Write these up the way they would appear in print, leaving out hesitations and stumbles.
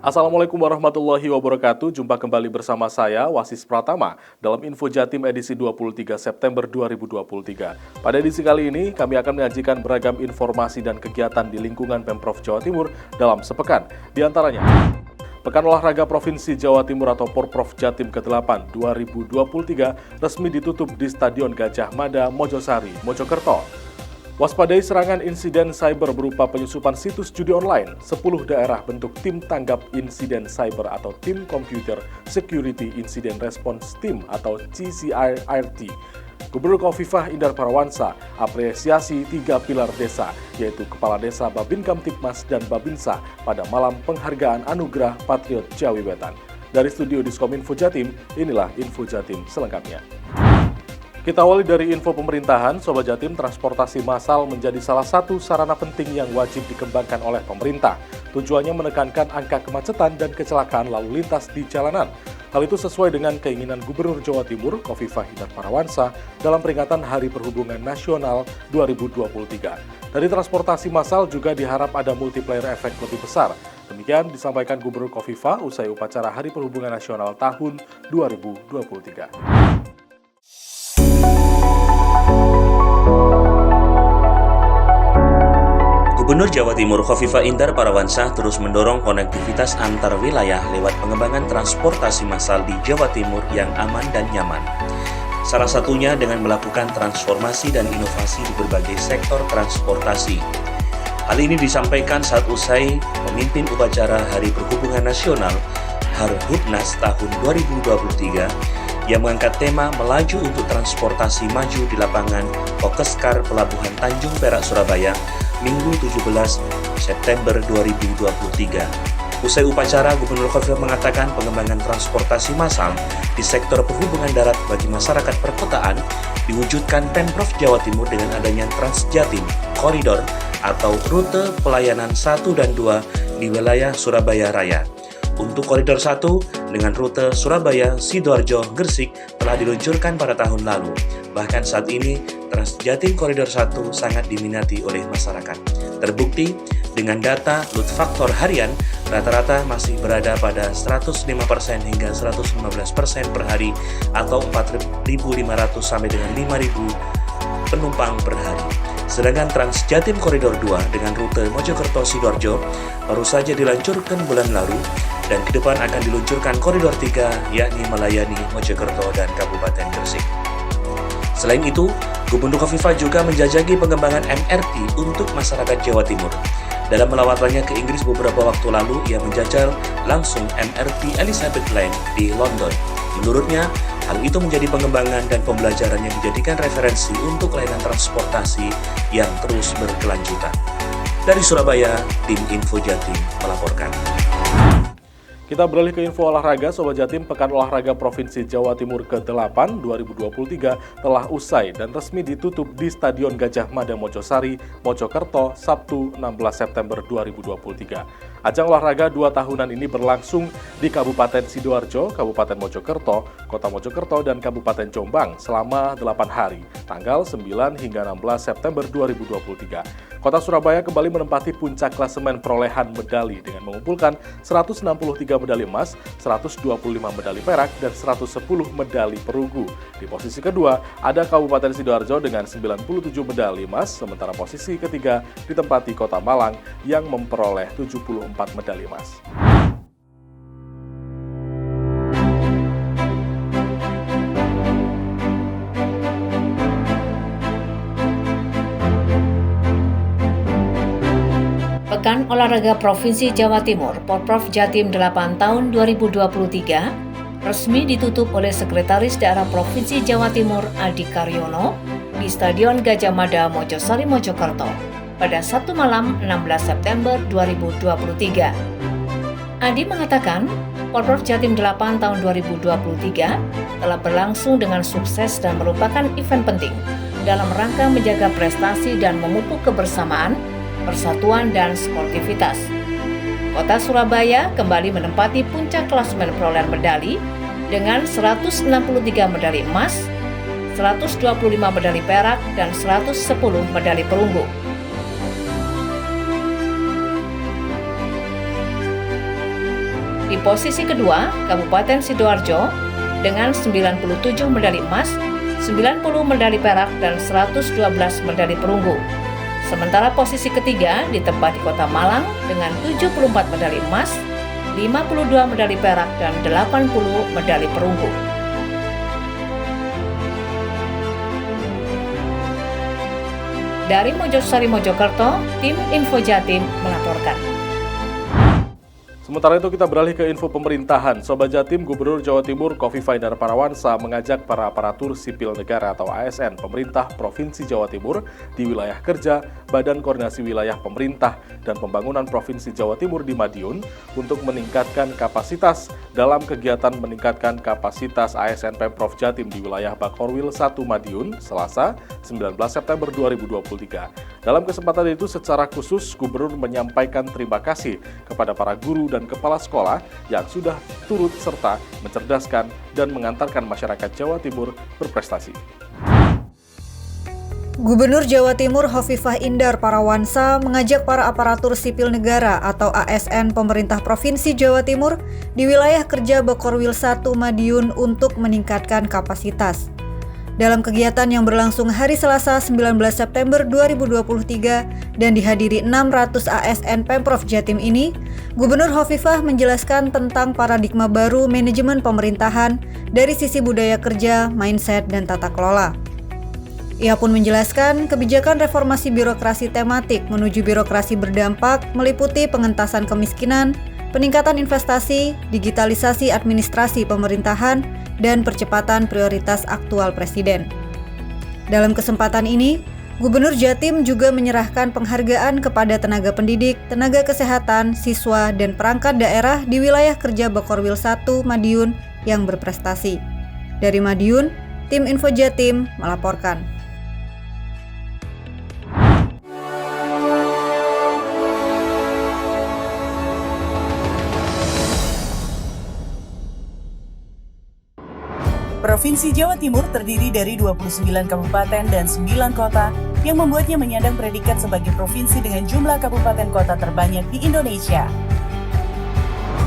Assalamualaikum warahmatullahi wabarakatuh. Jumpa kembali bersama saya, Wasis Pratama, dalam Info Jatim edisi 23 September 2023. Pada edisi kali ini, kami akan menyajikan beragam informasi dan kegiatan di lingkungan Pemprov Jawa Timur dalam sepekan. Di antaranya, Pekan Olahraga Provinsi Jawa Timur atau Porprov Jatim ke-8 2023 resmi ditutup di Stadion Gajah Mada, Mojosari, Mojokerto. Waspadai serangan insiden cyber berupa penyusupan situs judi online. 10 daerah bentuk tim tanggap insiden cyber atau Tim Computer Security Incident Response Team atau CCIRT. Gubernur Khofifah Indar Parawansa apresiasi 3 pilar desa, yaitu Kepala Desa Babin Kamtibmas dan Babinsa pada malam penghargaan Anugerah Patriot Jawi Wetan. Dari studio Diskominfo Jatim, inilah Info Jatim selengkapnya. Kita awali dari info pemerintahan. Sobat Jatim, transportasi massal menjadi salah satu sarana penting yang wajib dikembangkan oleh pemerintah. Tujuannya menekankan angka kemacetan dan kecelakaan lalu lintas di jalanan. Hal itu sesuai dengan keinginan Gubernur Jawa Timur, Khofifah Indar Parawansa, dalam peringatan Hari Perhubungan Nasional 2023. Dari transportasi massal juga diharap ada multiplier efek lebih besar. Demikian disampaikan Gubernur Khofifah usai upacara Hari Perhubungan Nasional tahun 2023. Gubernur Jawa Timur Khofifah Indar Parawansa terus mendorong konektivitas antar wilayah lewat pengembangan transportasi massal di Jawa Timur yang aman dan nyaman. Salah satunya dengan melakukan transformasi dan inovasi di berbagai sektor transportasi. Hal ini disampaikan saat usai memimpin upacara Hari Perhubungan Nasional Harhubnas tahun 2023 yang mengangkat tema Melaju untuk Transportasi Maju di Lapangan Pokeskar Pelabuhan Tanjung Perak, Surabaya, Minggu 17 September 2023. Usai upacara, Gubernur Khofifah mengatakan pengembangan transportasi massal di sektor perhubungan darat bagi masyarakat perkotaan diwujudkan Pemprov Jawa Timur dengan adanya Transjatim Koridor atau rute pelayanan 1 dan 2 di wilayah Surabaya Raya. Untuk Koridor 1 dengan rute Surabaya, Sidoarjo, Gresik telah diluncurkan pada tahun lalu. Bahkan saat ini, Transjatim Koridor 1 sangat diminati oleh masyarakat. Terbukti dengan data load factor harian, rata-rata masih berada pada 105% hingga 115% per hari atau 4.500 sampai dengan 5.000 penumpang per hari. Sedangkan Transjatim Koridor 2 dengan rute Mojokerto Sidoarjo baru saja diluncurkan bulan lalu dan ke depan akan diluncurkan Koridor 3 yakni melayani Mojokerto dan Kabupaten Gresik. Selain itu, Gubernur Khofifah juga menjajaki pengembangan MRT untuk masyarakat Jawa Timur. Dalam melawatannya ke Inggris beberapa waktu lalu, ia menjajal langsung MRT Elizabeth Line di London. Menurutnya, hal itu menjadi pengembangan dan pembelajaran yang dijadikan referensi untuk layanan transportasi yang terus berkelanjutan. Dari Surabaya, Tim Info Jatim melaporkan. Kita beralih ke info olahraga. Sobat Jatim, Pekan Olahraga Provinsi Jawa Timur ke-8 2023 telah usai dan resmi ditutup di Stadion Gajah Mada Mojosari, Mojokerto, Sabtu 16 September 2023. Ajang olahraga 2 tahunan ini berlangsung di Kabupaten Sidoarjo, Kabupaten Mojokerto, Kota Mojokerto, dan Kabupaten Jombang selama 8 hari, tanggal 9 hingga 16 September 2023. Kota Surabaya kembali menempati puncak klasemen perolehan medali dengan mengumpulkan 163 medali emas, 125 medali perak, dan 110 medali perunggu. Di posisi kedua, ada Kabupaten Sidoarjo dengan 97 medali emas, sementara posisi ketiga ditempati Kota Malang yang memperoleh 74 medali emas. Pekan Olahraga Provinsi Jawa Timur Porprov Jatim 8 tahun 2023 resmi ditutup oleh Sekretaris Daerah Provinsi Jawa Timur Adi Karyono di Stadion Gajah Mada Mojosari Mojokerto pada Sabtu malam 16 September 2023. Adi mengatakan, Porprov Jatim 8 tahun 2023 telah berlangsung dengan sukses dan merupakan event penting dalam rangka menjaga prestasi dan memupuk kebersamaan, persatuan, dan sportivitas. Kota Surabaya kembali menempati puncak klasemen perolehan medali dengan 163 medali emas, 125 medali perak, dan 110 medali perunggu. Di posisi kedua, Kabupaten Sidoarjo dengan 97 medali emas, 90 medali perak, dan 112 medali perunggu. Sementara posisi ketiga ditempati Kota Malang dengan 74 medali emas, 52 medali perak, dan 80 medali perunggu. Dari Mojosari Mojokerto, tim Info Jatim melaporkan. Sementara itu kita beralih ke info pemerintahan. Sobat Jatim, Gubernur Jawa Timur Khofifah Indar Parawansa mengajak para aparatur sipil negara atau ASN pemerintah Provinsi Jawa Timur di wilayah kerja Badan Koordinasi Wilayah Pemerintah dan Pembangunan Provinsi Jawa Timur di Madiun untuk meningkatkan kapasitas dalam kegiatan meningkatkan kapasitas ASN Pemprov Jatim di wilayah Bakorwil 1 Madiun, Selasa 19 September 2023. Dalam kesempatan itu secara khusus Gubernur menyampaikan terima kasih kepada para guru dan kepala sekolah yang sudah turut serta mencerdaskan dan mengantarkan masyarakat Jawa Timur berprestasi. Gubernur Jawa Timur Khofifah Indar Parawansa mengajak para aparatur sipil negara atau ASN pemerintah Provinsi Jawa Timur di wilayah kerja Bakorwil 1 Madiun untuk meningkatkan kapasitas. Dalam kegiatan yang berlangsung hari Selasa 19 September 2023 dan dihadiri 600 ASN Pemprov Jatim ini, Gubernur Khofifah menjelaskan tentang paradigma baru manajemen pemerintahan dari sisi budaya kerja, mindset, dan tata kelola. Ia pun menjelaskan kebijakan reformasi birokrasi tematik menuju birokrasi berdampak meliputi pengentasan kemiskinan, peningkatan investasi, digitalisasi administrasi pemerintahan, dan percepatan prioritas aktual Presiden. Dalam kesempatan ini, Gubernur Jatim juga menyerahkan penghargaan kepada tenaga pendidik, tenaga kesehatan, siswa, dan perangkat daerah di wilayah kerja Bakorwil 1 Madiun yang berprestasi. Dari Madiun, tim Info Jatim melaporkan. Provinsi Jawa Timur terdiri dari 29 kabupaten dan 9 kota yang membuatnya menyandang predikat sebagai provinsi dengan jumlah kabupaten kota terbanyak di Indonesia.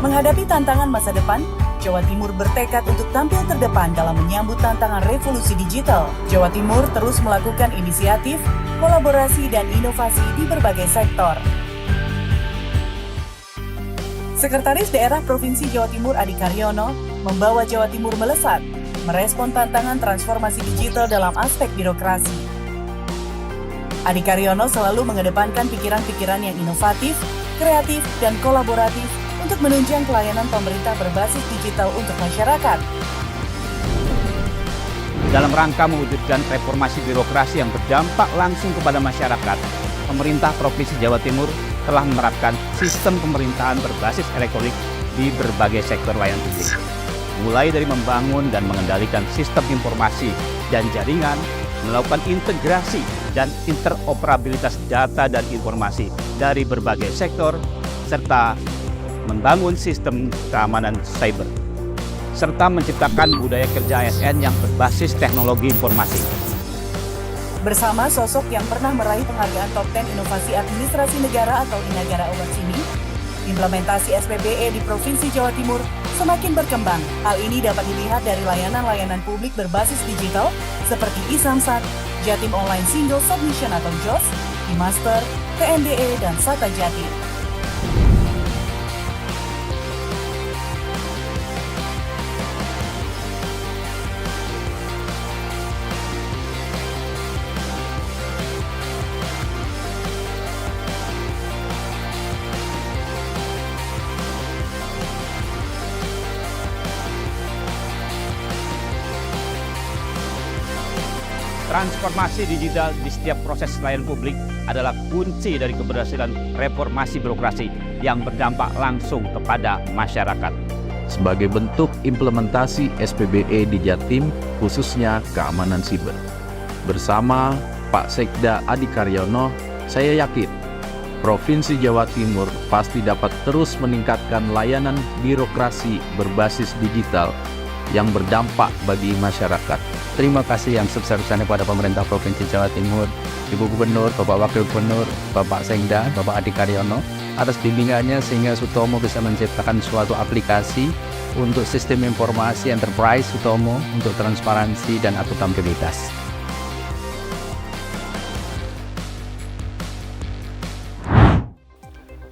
Menghadapi tantangan masa depan, Jawa Timur bertekad untuk tampil terdepan dalam menyambut tantangan revolusi digital. Jawa Timur terus melakukan inisiatif, kolaborasi, dan inovasi di berbagai sektor. Sekretaris Daerah Provinsi Jawa Timur Adi Karyono membawa Jawa Timur melesat, merespon tantangan transformasi digital dalam aspek birokrasi. Adi Karyono selalu mengedepankan pikiran-pikiran yang inovatif, kreatif, dan kolaboratif untuk menunjang pelayanan pemerintah berbasis digital untuk masyarakat. Dalam rangka mewujudkan reformasi birokrasi yang berdampak langsung kepada masyarakat, pemerintah Provinsi Jawa Timur telah menerapkan sistem pemerintahan berbasis elektronik di berbagai sektor layanan publik. Mulai dari membangun dan mengendalikan sistem informasi dan jaringan, melakukan integrasi dan interoperabilitas data dan informasi dari berbagai sektor, serta membangun sistem keamanan cyber, serta menciptakan budaya kerja ASN yang berbasis teknologi informasi. Bersama sosok yang pernah meraih penghargaan Top 10 Inovasi Administrasi Negara atau Inagara Awards ini, implementasi SPBE di Provinsi Jawa Timur semakin berkembang. Hal ini dapat dilihat dari layanan-layanan publik berbasis digital seperti e-Samsat, Jatim Online Single Submission atau JOS, e-Master, TNDE, dan Sata Jatim. Transformasi digital di setiap proses pelayanan publik adalah kunci dari keberhasilan reformasi birokrasi yang berdampak langsung kepada masyarakat. Sebagai bentuk implementasi SPBE di Jatim, khususnya keamanan siber. Bersama Pak Sekda Adi Karyono, saya yakin Provinsi Jawa Timur pasti dapat terus meningkatkan layanan birokrasi berbasis digital yang berdampak bagi masyarakat. Terima kasih yang sebesar-besarnya kepada pemerintah Provinsi Jawa Timur, Ibu Gubernur, Bapak Wakil Gubernur, Bapak Sekda, Bapak Adi Karyono, atas bimbingannya sehingga Sutomo bisa menciptakan suatu aplikasi untuk sistem informasi enterprise Sutomo untuk transparansi dan akuntabilitas.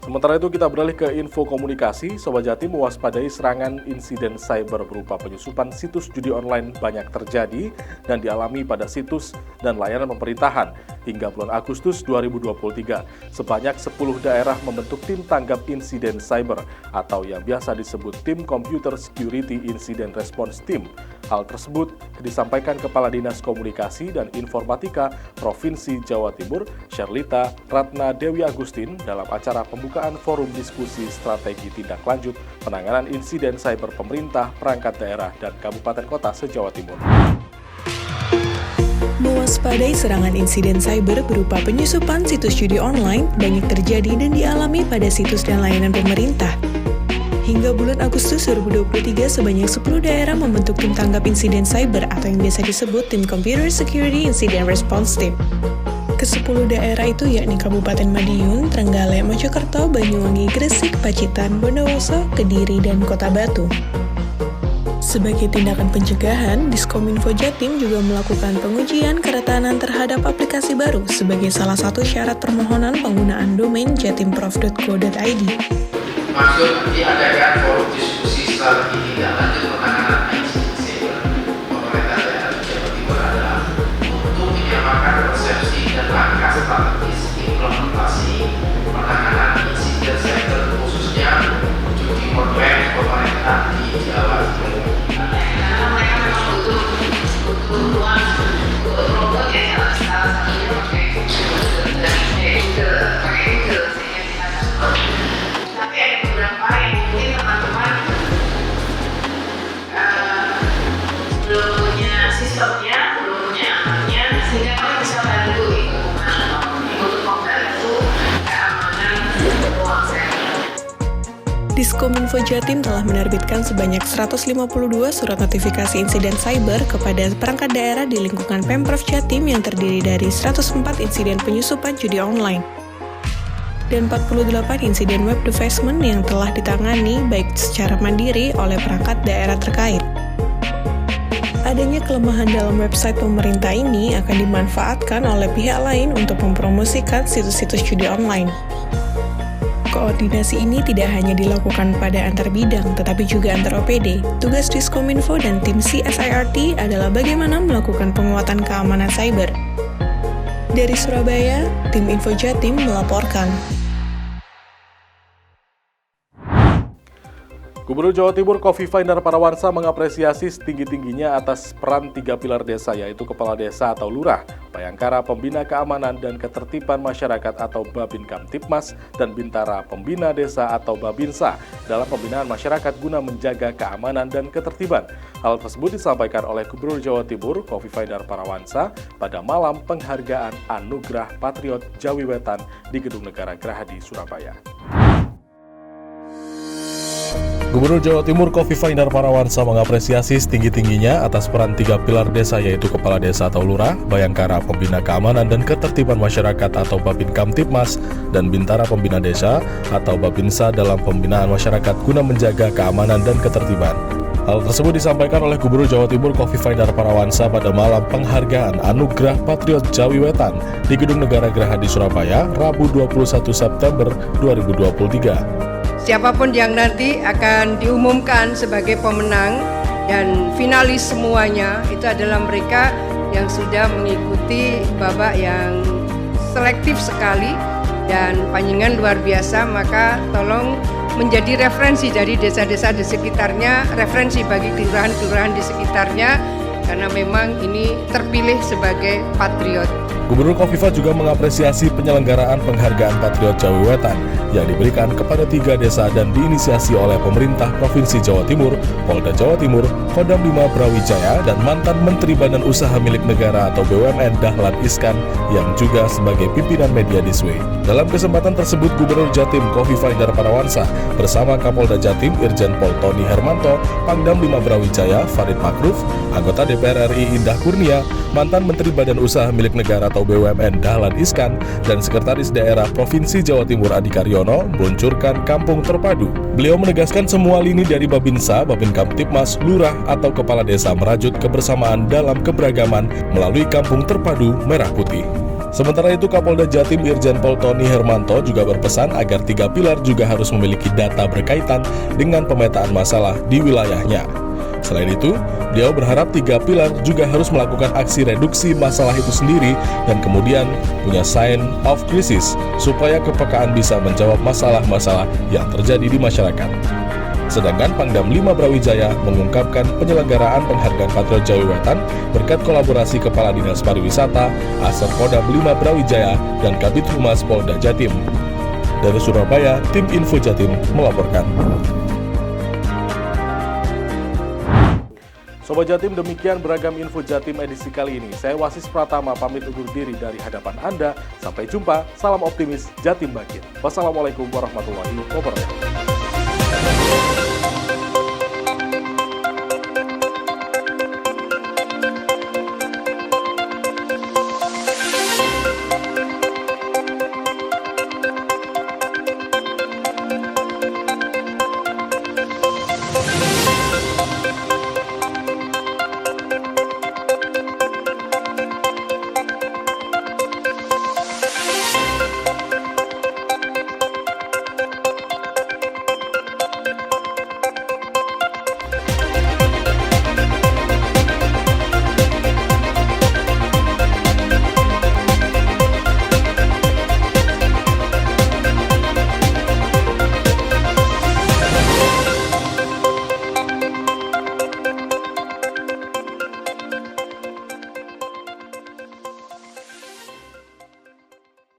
Sementara itu kita beralih ke info komunikasi. Sobat Jatim mewaspadai serangan insiden cyber berupa penyusupan situs judi online banyak terjadi dan dialami pada situs dan layanan pemerintahan. Hingga bulan Agustus 2023, sebanyak 10 daerah membentuk tim tanggap insiden cyber atau yang biasa disebut Tim Computer Security Incident Response Team. Hal tersebut disampaikan Kepala Dinas Komunikasi dan Informatika Provinsi Jawa Timur, Sherlita Ratna Dewi Agustin, dalam acara pembukaan forum diskusi strategi tindak lanjut penanganan insiden cyber pemerintah, perangkat daerah, dan kabupaten kota se-Jawa Timur. Mewaspadai serangan insiden cyber berupa penyusupan situs judi online banyak terjadi dan dialami pada situs dan layanan pemerintah. Hingga bulan Agustus 2023, sebanyak 10 daerah membentuk tim tanggap insiden cyber atau yang biasa disebut Tim Computer Security Incident Response Team. Ke-10 daerah itu yakni Kabupaten Madiun, Trenggalek, Mojokerto, Banyuwangi, Gresik, Pacitan, Bondowoso, Kediri, dan Kota Batu. Sebagai tindakan pencegahan, Diskominfo Jatim juga melakukan pengujian keretanan terhadap aplikasi baru sebagai salah satu syarat permohonan penggunaan domain jatimprof.co.id. Maksud diadakan forum diskusi strategi tindak lanjut penanganan insiden cyber pemerintah daerah Jawa Timur adalah untuk menyamakan persepsi dan langkah strategis implementasi penanganan insiden cyber khususnya judi online pemerintah di Jawa Timur. Karena mereka memang butuh ruang untuk promote ya, salah satunya pakai Google sehingga kita dapat. Tapi ada beberapa yang mungkin teman-teman belum punya sistemnya, belum punya amannya, sehingga kami bisa bantu untuk membantu keamanan ruang cyber. Diskominfo Jatim telah menerbitkan sebanyak 152 surat notifikasi insiden cyber kepada perangkat daerah di lingkungan Pemprov Jatim yang terdiri dari 104 insiden penyusupan judi online dan 48 insiden web defacement yang telah ditangani baik secara mandiri oleh perangkat daerah terkait. Adanya kelemahan dalam website pemerintah ini akan dimanfaatkan oleh pihak lain untuk mempromosikan situs-situs judi online. Koordinasi ini tidak hanya dilakukan pada antar bidang, tetapi juga antar OPD. Tugas Diskominfo dan tim CSIRT adalah bagaimana melakukan penguatan keamanan cyber. Dari Surabaya, tim Info Jatim melaporkan. Gubernur Jawa Timur Khofifah Indar Parawansa mengapresiasi setinggi-tingginya atas peran 3 pilar desa, yaitu Kepala Desa atau Lurah, Bayangkara Pembina Keamanan dan Ketertiban Masyarakat atau Babin Kamtipmas, dan Bintara Pembina Desa atau Babinsa dalam pembinaan masyarakat guna menjaga keamanan dan ketertiban. Hal tersebut disampaikan oleh Gubernur Jawa Timur Khofifah Indar Parawansa pada malam penghargaan Anugerah Patriot Jawi Wetan di Gedung Negara Gerahadi, Surabaya. Gubernur Jawa Timur Khofifah Indar Parawansa mengapresiasi setinggi-tingginya atas peran 3 pilar desa, yaitu Kepala Desa atau Lurah, Bayangkara Pembina Keamanan dan Ketertiban Masyarakat atau Babin Kamtipmas, dan Bintara Pembina Desa atau Babinsa dalam pembinaan masyarakat guna menjaga keamanan dan ketertiban. Hal tersebut disampaikan oleh Gubernur Jawa Timur Khofifah Indar Parawansa pada malam penghargaan Anugerah Patriot Jawi Wetan di Gedung Negara Gerahadi, Surabaya, Rabu 21 September 2023. Siapapun yang nanti akan diumumkan sebagai pemenang dan finalis semuanya itu adalah mereka yang sudah mengikuti babak yang selektif sekali dan panjenengan luar biasa, maka tolong menjadi referensi dari desa-desa di sekitarnya, referensi bagi kelurahan-kelurahan di sekitarnya, karena memang ini terpilih sebagai patriot. Gubernur Khofifah juga mengapresiasi penyelenggaraan penghargaan Patriot Jawi Wetan yang diberikan kepada 3 desa dan diinisiasi oleh pemerintah Provinsi Jawa Timur, Polda Jawa Timur, Kodam 5 Brawijaya, dan mantan Menteri Badan Usaha Milik Negara atau BUMN Dahlan Iskan yang juga sebagai pimpinan media Diswe. Dalam kesempatan tersebut, Gubernur Jatim Khofifah Indar Parawansa bersama Kapolda Jatim Irjen Pol Tony Hermanto, Pangdam 5 Brawijaya Farid Makruf, anggota DPR RI Indah Kurnia, mantan Menteri Badan Usaha Milik Negara atau atau BUMN Dahlan Iskan dan Sekretaris Daerah Provinsi Jawa Timur Adi Karyono meluncurkan Kampung Terpadu. Beliau menegaskan semua lini dari Babinsa, Babin Kamtipmas, Lurah atau Kepala Desa merajut kebersamaan dalam keberagaman melalui Kampung Terpadu Merah Putih. Sementara itu, Kapolda Jatim Irjen Pol Tony Hermanto juga berpesan agar 3 pilar juga harus memiliki data berkaitan dengan pemetaan masalah di wilayahnya. Selain itu, beliau berharap 3 pilar juga harus melakukan aksi reduksi masalah itu sendiri dan kemudian punya sign of crisis supaya kepekaan bisa menjawab masalah-masalah yang terjadi di masyarakat. Sedangkan Pangdam 5 Brawijaya mengungkapkan penyelenggaraan penghargaan Patriot Jawi Wetan berkat kolaborasi Kepala Dinas Pariwisata, Asep Kodam 5 Brawijaya, dan Kabid Humas Polda Jatim. Dari Surabaya, tim Info Jatim melaporkan. Sobat Jatim, demikian beragam Info Jatim edisi kali ini. Saya Wasis Pratama pamit undur diri dari hadapan Anda. Sampai jumpa, salam optimis, Jatim Bangkit. Wassalamualaikum warahmatullahi wabarakatuh.